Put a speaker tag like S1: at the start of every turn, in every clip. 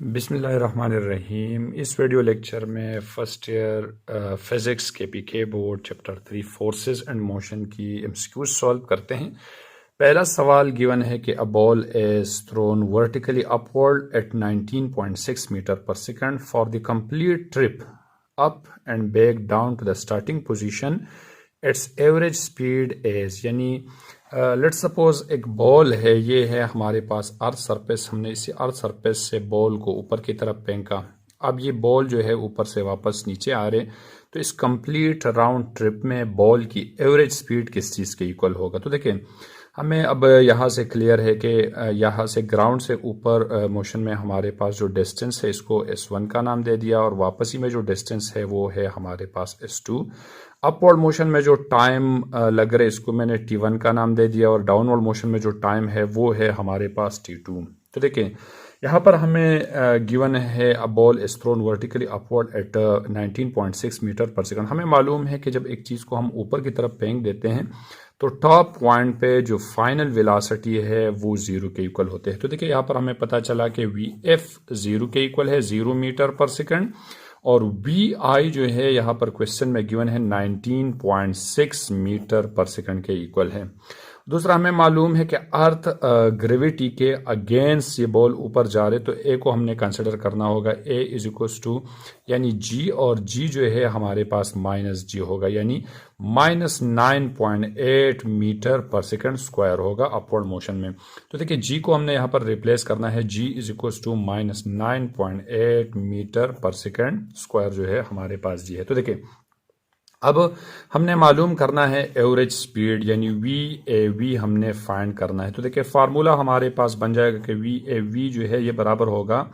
S1: बिस्मिल्लाहिर्रहमानिर्रहीम। इस video lecture में फ़र्स्ट ईयर फ़िज़िक्स के PK board chapter 3 forces and motion की एमसीक्यूज सॉल्व करते हैं। पहला सवाल गिवन है कि a ball is thrown vertically upward at 19.6 metre per second for the complete trip up and back down to the starting position. Its average speed is, यानी let's suppose एक ball है, ये है हमारे पास अर्थ सरफेस। हमने इसी earth surface से ball को ऊपर की तरफ फेंका। अब ये बॉल जो है ऊपर से वापस नीचे आ रहे, तो इस कंप्लीट राउंड ट्रिप में बॉल की एवरेज स्पीड किस चीज़ के इक्वल होगा। तो देखें, हमें अब यहाँ से क्लियर है कि यहाँ से ग्राउंड से ऊपर मोशन में हमारे पास जो डिस्टेंस है इसको S1 का नाम दे दिया, और वापसी में जो डिस्टेंस है वो है हमारे पास S2। अपवर्ड मोशन में जो टाइम लग रहा है इसको मैंने T1 का नाम दे दिया, और डाउनवर्ड मोशन में जो टाइम है वो है हमारे पास T2। तो देखें, यहाँ पर हमें गिवन है a ball is thrown vertically upward at 19.6 metre per second. हमें मालूम है कि जब एक चीज़ को हम ऊपर की तरफ फेंक देते हैं तो टॉप पॉइंट पे जो फाइनल वेलोसिटी है वो 0 के इक्वल होते हैं। तो देखिए, यहाँ पर हमें पता चला कि VF 0 के इक्वल है, 0 मीटर पर सेकंड, और VI जो है यहाँ पर क्वेश्चन में गिवन है 19.6 मीटर पर सेकंड के इक्वल है। दूसरा, हमें मालूम है कि अर्थ ग्रेविटी के अगेंस्ट ये बॉल ऊपर जा रहे, तो ए को हमने कंसिडर करना होगा। ए इज इक्वल्स टू यानी G, और G जो है हमारे पास -G होगा, यानी -9.8 मीटर पर सेकंड स्क्वायर होगा अपवर्ड मोशन में। तो देखिए, G को हमने यहाँ पर रिप्लेस करना है। G is equals to -9.8 metre per second square जो है हमारे पास G है। तो देखिए, अब हमने मालूम करना है एवरेज स्पीड, यानी VAV हमने फाइंड करना है। तो देखिए, फार्मूला हमारे पास बन जाएगा कि VAV जो है ये बराबर होगा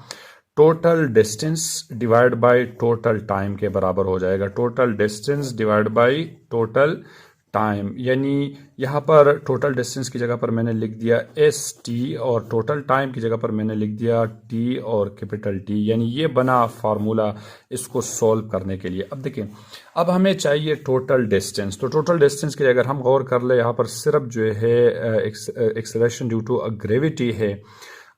S1: total distance divide by total time के बराबर हो जाएगा। Total distance divide by total time, यानी यहाँ पर टोटल डिस्टेंस की जगह पर मैंने लिख दिया ST, और टोटल टाइम की जगह पर मैंने लिख दिया T और कैपिटल T, यानी ये बना फार्मूला इसको सॉल्व करने के लिए। अब देखिए, अब हमें चाहिए टोटल डिस्टेंस। तो टोटल डिस्टेंस की अगर हम गौर कर ले, यहाँ पर सिर्फ जो है acceleration due to a gravity है,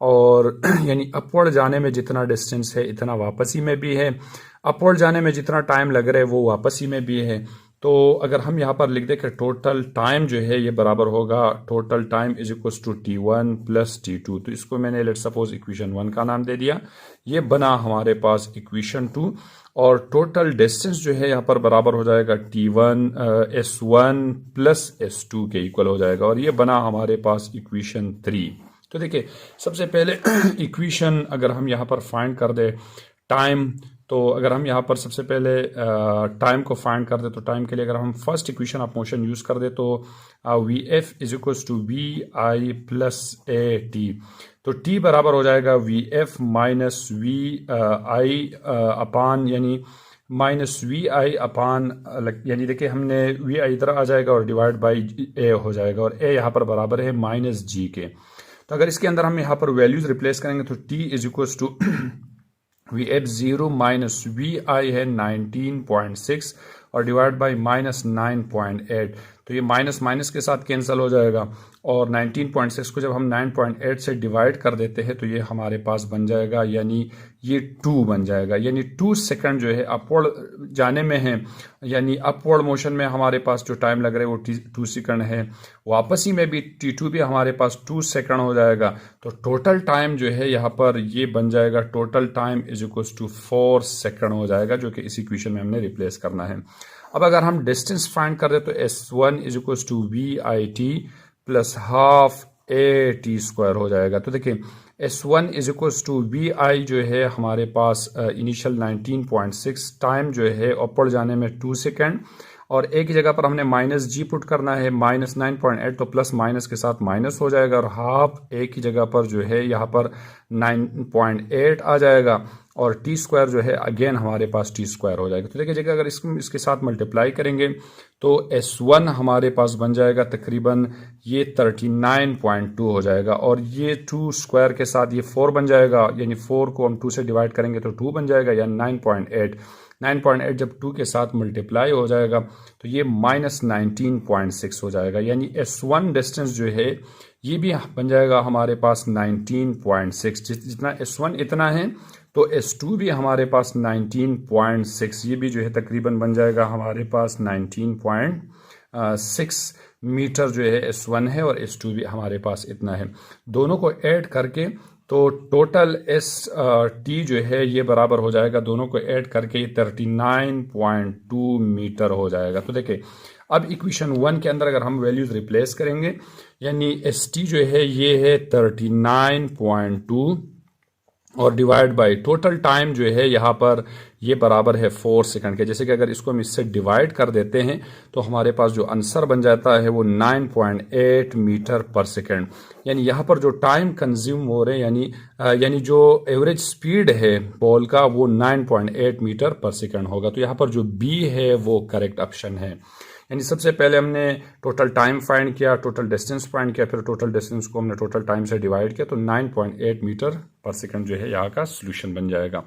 S1: और यानी अपवर्ड जाने में जितना डिस्टेंस है इतना वापसी में भी है, अपवर्ड जाने में जितना टाइम लग रहा है वो वापसी में भी है। तो अगर हम यहाँ पर लिख दें कि टोटल टाइम जो है ये बराबर होगा total time is equal to T1 plus T2। तो इसको मैंने लेट सपोज इक्वेशन 1 का नाम दे दिया, ये बना हमारे पास इक्वेशन 2, और टोटल डिस्टेंस जो है यहाँ पर बराबर हो जाएगा T1 S1 प्लस S2 के इक्वल हो जाएगा, और ये बना हमारे पास इक्वेशन 3। तो देखिए, सबसे पहले इक्वेशन अगर हम यहाँ पर फाइंड कर दे टाइम, तो अगर हम यहाँ पर सबसे पहले टाइम को फाइंड कर दे, तो टाइम के लिए अगर हम first equation of motion use कर दे तो VF is equal to VI plus AT। तो T बराबर हो जाएगा VF माइनस VI अपान, यानी -VI अपान, यानी देखिए हमने VI इधर आ जाएगा और डिवाइड बाई A हो जाएगा, और A यहाँ पर बराबर है -G के। तो अगर इसके अंदर हम यहाँ पर वैल्यूज रिप्लेस करेंगे तो T is equal to VF0 minus VI है 19.6 और डिवाइड बाई -9.8। तो ये माइनस माइनस के साथ कैंसिल हो जाएगा, और 19.6 को जब हम 9.8 से डिवाइड कर देते हैं तो ये हमारे पास बन जाएगा, यानी ये 2 बन जाएगा, यानी 2 सेकंड जो है अपवर्ड जाने में है, यानी अपवर्ड मोशन में हमारे पास जो टाइम लग रहा है वो 2 सेकंड है, वापसी में भी T2 भी हमारे पास 2 सेकंड हो जाएगा। तो टोटल टाइम जो है यहाँ पर ये बन जाएगा total time is equal to 4 second हो जाएगा, जो कि इस इक्वेशन में हमने रिप्लेस करना है। अब अगर हम डिस्टेंस फाइंड कर दे तो S1 is equal to VIT plus half AT square हो जाएगा। तो देखिए, S1 is equal to VI जो है हमारे पास इनिशियल 19.6, टाइम जो है ऊपर जाने में 2 सेकेंड, और एक ही जगह पर हमने -G पुट करना है, -9.8, तो प्लस माइनस के साथ माइनस हो जाएगा, और हाफ एक ही जगह पर जो है यहाँ पर 9.8 आ जाएगा, और T स्क्वायर जो है अगेन हमारे पास T स्क्वायर हो जाएगा। तो देखिए जगह अगर इसके साथ मल्टीप्लाई करेंगे तो S1 हमारे पास बन जाएगा तकरीबन ये 39.2 हो जाएगा, और ये 2 स्क्वायर के साथ ये 4 बन जाएगा, यानी 4 को हम 2 से डिवाइड करेंगे तो 2 बन जाएगा, यानी 9.8 जब 2 के साथ मल्टीप्लाई हो जाएगा तो ये -19.6 हो जाएगा, यानी S1 डिस्टेंस जो है ये भी बन जाएगा हमारे पास 19.6। जितना S1 इतना है तो S2 भी हमारे पास 19.6, ये भी जो है तकरीबन बन जाएगा हमारे पास 19.6 मीटर जो है S1 है, और S2 भी हमारे पास इतना है। दोनों को ऐड करके तो टोटल ST जो है ये बराबर हो जाएगा, दोनों को ऐड करके ये 39.2 मीटर हो जाएगा। तो देखिए अब इक्वेशन 1 के अंदर अगर हम वैल्यूज रिप्लेस करेंगे, यानी ST जो है ये है 39.2 और डिवाइड बाय टोटल टाइम जो है यहाँ पर ये बराबर है 4 सेकंड के। जैसे कि अगर इसको हम इससे डिवाइड कर देते हैं तो हमारे पास जो आंसर बन जाता है वो 9.8 मीटर पर सेकंड। यानी यहाँ पर जो टाइम कंज्यूम हो रहे हैं यानी जो एवरेज स्पीड है बॉल का वो 9.8 मीटर पर सेकंड होगा। तो यहाँ पर जो बी है वो करेक्ट ऑप्शन है। यानी सबसे पहले हमने टोटल टाइम फाइंड किया, टोटल डिस्टेंस फाइंड किया, फिर टोटल डिस्टेंस को हमने टोटल टाइम से डिवाइड किया, तो 9.8 मीटर पर सेकंड जो है यहाँ का सोल्यूशन बन जाएगा।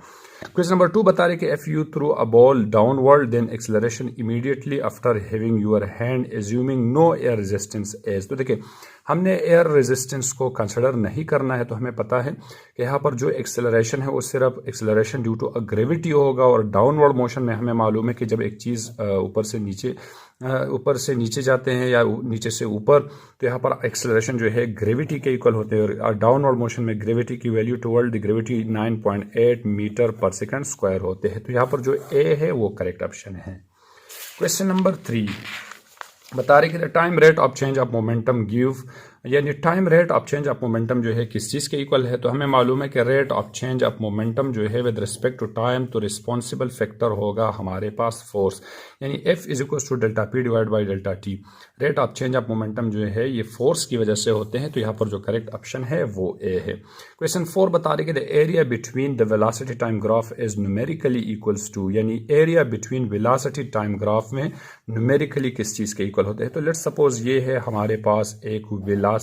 S1: क्वेश्चन नंबर 2 बता रहे कि if you throw a ball downward then acceleration immediately after having your hand assuming no air resistance as. तो देखिए हमने एयर रेजिस्टेंस को कंसिडर नहीं करना है, तो हमें पता है कि यहाँ पर जो एक्सेलरेशन है वो सिर्फ acceleration due to a gravity होगा, और डाउनवर्ड मोशन में हमें मालूम है कि जब एक चीज़ ऊपर से नीचे जाते हैं या नीचे से ऊपर, तो यहाँ पर एक्सेलरेशन जो है ग्रेविटी के इक्वल होते हैं, और डाउनवर्ड मोशन में ग्रेविटी की value toward the gravity 9.8 metre per second square होते हैं। तो यहाँ पर जो ए है वो करेक्ट ऑप्शन है। क्वेश्चन नंबर 3 बता रहे कि the time rate of change of momentum give, यानी time rate of change of momentum जो है किस चीज़ के इक्वल है। तो हमें मालूम है कि rate of change of momentum जो है विद रिस्पेक्ट टू टाइम, तो रिस्पॉन्सिबल फैक्टर होगा हमारे पास फोर्स, यानी F is equal to delta P divide by delta T। Rate of change of momentum जो है ये फोर्स की वजह से होते हैं, तो यहाँ पर जो करेक्ट ऑप्शन है वो ए है। क्वेश्चन 4 बता रहे कि the area between the velocity time graph is numerically equals to, यानी area between velocity time graph में न्यूमेरिकली किस चीज़ के इक्वल होते हैं। तो लेट्स सपोज ये है हमारे पास एक वेलोसिटी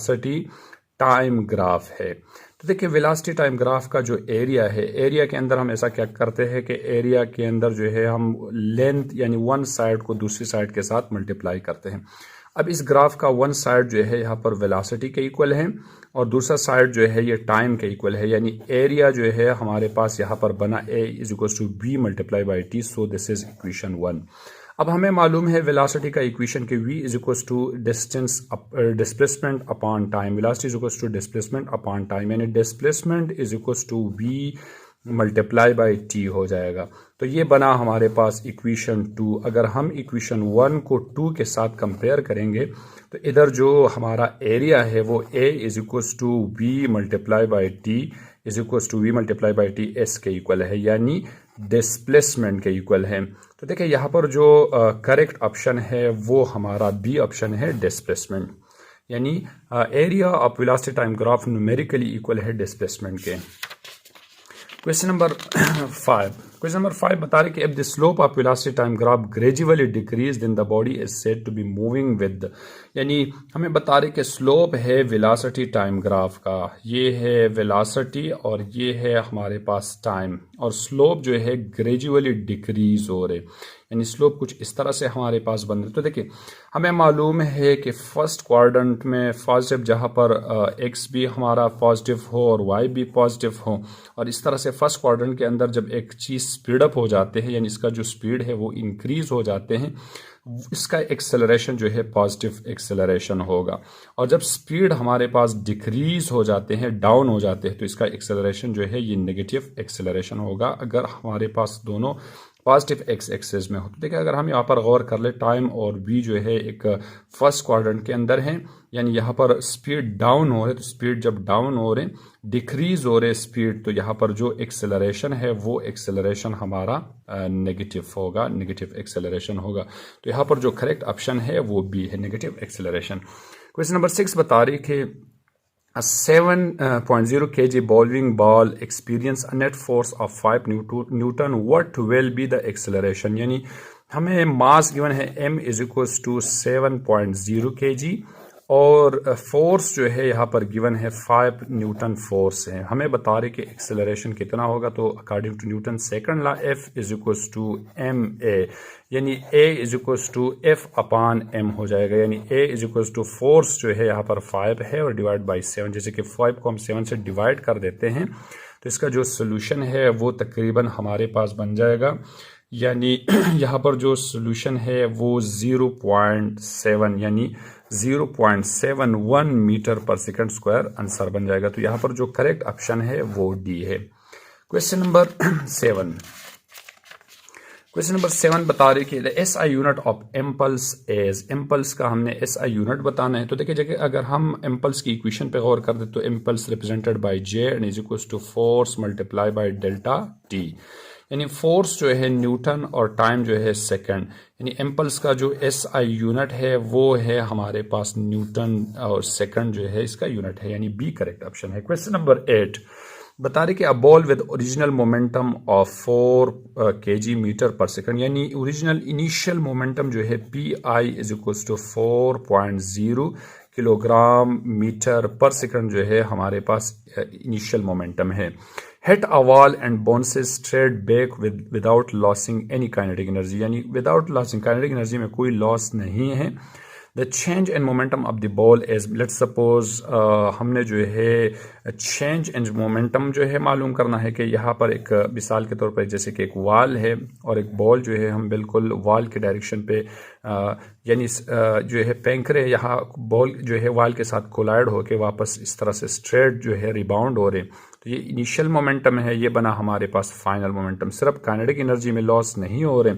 S1: टाइम ग्राफ है। तो देखिए वेलोसिटी टाइम ग्राफ का जो एरिया है, एरिया के अंदर हम ऐसा क्या करते हैं कि एरिया के अंदर जो है हम लेंथ यानी वन साइड को दूसरी साइड के साथ मल्टीप्लाई करते हैं। अब इस ग्राफ का वन साइड जो है यहाँ पर वेलोसिटी के इक्वल है और दूसरा साइड जो है ये टाइम के इक्वल है, यानी एरिया जो है हमारे पास यहाँ पर बना A is equal to B multiply by T। So this is equation 1। अब हमें मालूम है वेलोसिटी का इक्वेशन के V is equal to displacement upon time, velocity is equal to displacement upon time, यानी displacement is equal to V multiply by T हो जाएगा। तो ये बना हमारे पास इक्वेशन 2। अगर हम इक्वेशन 1 को 2 के साथ कंपेयर करेंगे तो इधर जो हमारा एरिया है वो A is equal to V multiply by T is equal to V multiply by T S के इक्वल है, यानी डिस्प्लेसमेंट के इक्वल है। तो देखिए यहाँ पर जो करेक्ट ऑप्शन है वो हमारा बी ऑप्शन है, डिस्प्लेसमेंट, यानी area of velocity time graph numerically equal है डिस्प्लेसमेंट के। क्वेश्चन नंबर 5 बता रहे कि if the slope of velocity time graph gradually decrease then the body is said to be moving with, यानी हमें बता रहे कि स्लोप है वेलोसिटी टाइम ग्राफ का, ये है वेलोसिटी और ये है हमारे पास टाइम, और स्लोप जो है ग्रेजुअली डिक्रीज हो रहे, यानी स्लोप कुछ इस तरह से हमारे पास बन रहे। तो देखिए हमें मालूम है कि फर्स्ट क्वाड्रेंट में पॉजिटिव जहाँ पर एक्स भी हमारा पॉजिटिव हो और वाई भी पॉजिटिव हो, और इस तरह से फर्स्ट क्वाड्रेंट के अंदर जब एक चीज़ स्पीड अप हो जाते हैं, यानी इसका जो स्पीड है वो इंक्रीज हो जाते हैं, इसका एक्सेलरेशन जो है पॉजिटिव एक्सेलरेशन होगा, और जब स्पीड हमारे पास डिक्रीज हो जाते हैं, डाउन हो जाते हैं, तो इसका एक्सेलरेशन जो है ये नेगेटिव एक्सेलरेशन होगा अगर हमारे पास दोनों पॉजिटिव एक्स एक्सेस में हो। तो देखिए अगर हम यहाँ पर गौर कर ले, टाइम और बी जो है एक फर्स्ट क्वाड्रेंट के अंदर है, यानी यहाँ पर स्पीड डाउन हो रहे, तो स्पीड जब डाउन हो रहे डिक्रीज हो रहे स्पीड, तो यहाँ पर जो एक्सेलरेशन है वो एक्सेलरेशन हमारा नेगेटिव होगा, नेगेटिव एक्सेलरेशन होगा। तो यहाँ पर जो करेक्ट ऑप्शन है वो बी है, नेगेटिव एक्सेलरेशन। क्वेश्चन नंबर 6 बता रही कि a 7.0 kg bowling ball experience a net force of 5 Newton, what will be the acceleration, यानी हमें मास गिवन है m is equal to 7.0 kg और फोर्स जो है यहाँ पर गिवन है 5 न्यूटन फोर्स है। हमें बता रहे कि एक्सेलरेशन कितना होगा, तो according to Newton second law F is equals to ma, यानी A is equals to F upon m हो जाएगा, यानी A is equals to force जो है यहाँ पर 5 है और डिवाइड बाई 7, जैसे कि 5 को हम 7 से डिवाइड कर देते हैं तो इसका जो सोल्यूशन है वो तकरीबन हमारे पास बन जाएगा, यानी यहाँ पर जो सोल्यूशन है वो 0.7 यानी 0.71 metre per second square answer बन जाएगा। तो यहाँ पर जो करेक्ट ऑप्शन है वो डी है। Question number 7। क्वेश्चन नंबर 7 बता रही कि SI unit of impulse as, impulse का हमने SI यूनिट बताना है। तो देखिए जगह अगर हम इम्पल्स की इक्वेशन पे गौर कर दे तो impulse represented by J and is equals to force multiply by delta T, यानी फोर्स जो है न्यूटन और टाइम जो है सेकंड, यानी इम्पल्स का जो SI यूनिट है वो है हमारे पास न्यूटन और सेकंड जो है इसका यूनिट है, यानी बी करेक्ट ऑप्शन है। क्वेश्चन नंबर 8 बता रहे कि a ball with original momentum of 4 kg meter per second, यानी ओरिजिनल इनिशियल मोमेंटम जो है PI is equals to 4.0 kilogram meter per second जो है हमारे पास इनिशियल मोमेंटम है। Hit a wall and bounces straight back without losing any kinetic energy, यानी without losing kinetic energy में कोई लॉस नहीं है। The change in momentum of the ball as, let's suppose हमने जो है चेंज इन मोमेंटम जो है मालूम करना है कि यहाँ पर एक मिसाल के तौर पर जैसे कि एक वॉल है और एक बॉल जो है हम बिल्कुल वॉल के डायरेक्शन पे यानी जो है फेंक रहे, यहाँ बॉल जो है वॉल के साथ कोलाइड होके वापस इस तरह से स्ट्रेट जो है रिबाउंड हो रहे, तो ये इनिशियल मोमेंटम है, ये बना हमारे पास फाइनल मोमेंटम। सिर्फ काइनेटिक एनर्जी में लॉस नहीं हो रहे,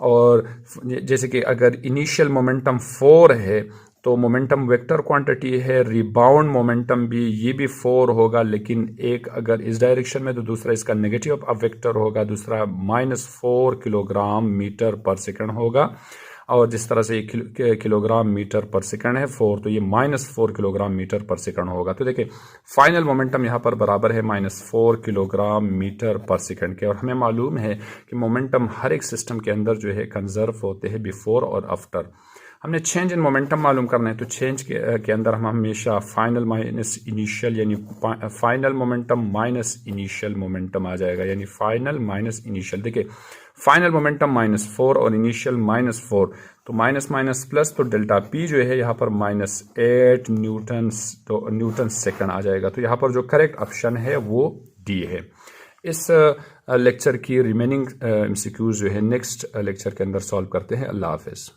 S1: और जैसे कि अगर इनिशियल मोमेंटम 4 है तो मोमेंटम वेक्टर क्वांटिटी है, रिबाउंड मोमेंटम भी ये भी 4 होगा, लेकिन एक अगर इस डायरेक्शन में तो दूसरा इसका नेगेटिव अब वेक्टर होगा, दूसरा -4 किलोग्राम मीटर पर सेकंड होगा, और जिस तरह से किलोग्राम मीटर पर सेकंड है 4, तो ये -4 किलोग्राम मीटर पर सेकंड होगा। तो देखिए फाइनल मोमेंटम यहाँ पर बराबर है -4 किलोग्राम मीटर पर सेकंड के, और हमें मालूम है कि मोमेंटम हर एक सिस्टम के अंदर जो है कंजर्व होते हैं बिफोर और आफ्टर। हमने चेंज इन मोमेंटम मालूम करना है, तो चेंज के अंदर हम हमेशा फाइनल माइनस इनिशियल, यानी final momentum minus initial momentum आ जाएगा, यानी फाइनल माइनस इनिशियल। देखिए फाइनल मोमेंटम -4 और इनिशियल -4, तो माइनस माइनस प्लस, तो डेल्टा P जो है यहाँ पर -8 न्यूटन, तो न्यूटन सेकंड आ जाएगा। तो यहाँ पर जो करेक्ट ऑप्शन है वो डी है। इस लेक्चर की रिमेनिंग MCQs जो है नेक्स्ट लेक्चर के अंदर सॉल्व करते हैं। अल्लाह हाफिज़।